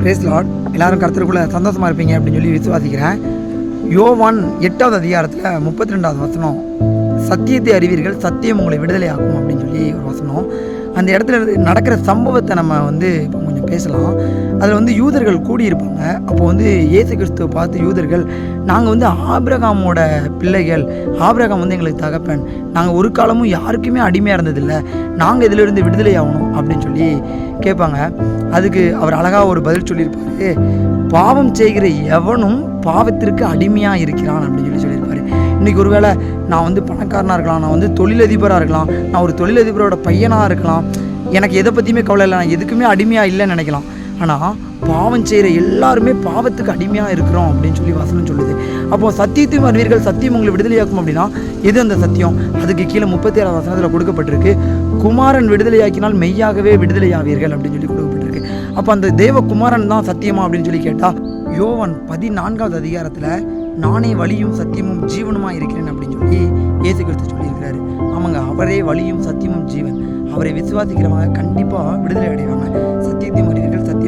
Brace Lord. எல்லாரும் கர்த்தருக்குள்ள சந்தோஷமாக இருப்பீங்க அப்படின்னு சொல்லி விசுவாசிக்கிறேன். யோவான் 8வது அதிகாரத்தில் 32வது வசனம், சத்தியத்தை அறிவீர்கள், சத்தியம் உங்களை விடுதலை ஆக்கும் அப்படின்னு சொல்லி ஒரு வசனம். அந்த இடத்துல நடக்கிற சம்பவத்தை நம்ம இப்போ கொஞ்சம் பேசலாம். அதில் யூதர்கள் கூடியிருப்பாங்க. அப்போ இயேசு கிறிஸ்துவை பார்த்து யூதர்கள், நாங்கள் ஆபிரகாமோட பிள்ளைகள், ஆபிரகாம் எங்களுக்கு தகப்பன், நாங்கள் ஒரு காலமும் யாருக்குமே அடிமையாக இருந்ததில்லை, நாங்கள் இதிலிருந்து விடுதலை ஆகணும் அப்படின்னு சொல்லி கேட்பாங்க. அதுக்கு அவர் அழகாக ஒரு பதில் சொல்லியிருப்பாரு, பாவம் செய்கிற எவனும் பாவத்திற்கு அடிமையாக இருக்கிறான் அப்படின்னு சொல்லி சொல்லியிருப்பாரு. இன்றைக்கி ஒருவேளை நான் பணக்காரனாக இருக்கலாம், நான் தொழிலதிபராக இருக்கலாம், நான் ஒரு தொழிலதிபரோட பையனாக இருக்கலாம், எனக்கு எதை பற்றியுமே கவலை இல்லை, நான் எதுக்குமே அடிமையாக இல்லைன்னு நினைக்கலாம். ஆனால் பாவம் செய்கிற எல்லாருமே பாவத்துக்கு அடிமையாக இருக்கிறோம் அப்படின்னு சொல்லி வசனம் சொல்லுது. அப்போது சத்தியத்தையும் அறிவீர்கள், சத்தியம் உங்களை விடுதலையாக்கும் அப்படின்னா எது அந்த சத்தியம்? அதுக்கு கீழே 37வது வசனத்தில் கொடுக்கப்பட்டிருக்கு, குமாரன் விடுதலையாக்கினால் மெய்யாகவே விடுதலையாவீர்கள் அப்படின்னு சொல்லி கொடுக்கப்பட்டிருக்கு. அப்போ அந்த தேவகுமாரன் தான் சத்தியமா அப்படின்னு சொல்லி கேட்டால், யோவான் 14வது அதிகாரத்தில் நானே வழியும் சத்தியமும் ஜீவனுமா இருக்கிறேன் அப்படின்னு சொல்லி இயேசு கிறிஸ்து சொல்லியிருக்கிறாரு. ஆமாங்க, அவரே வழியும் சத்தியமும் ஜீவன். அவரை விசுவாசிக்கிறவங்க கண்டிப்பாக விடுதலை அடைவாங்க. சத்தியத்தையும் அறிவீர்கள், சத்தியம்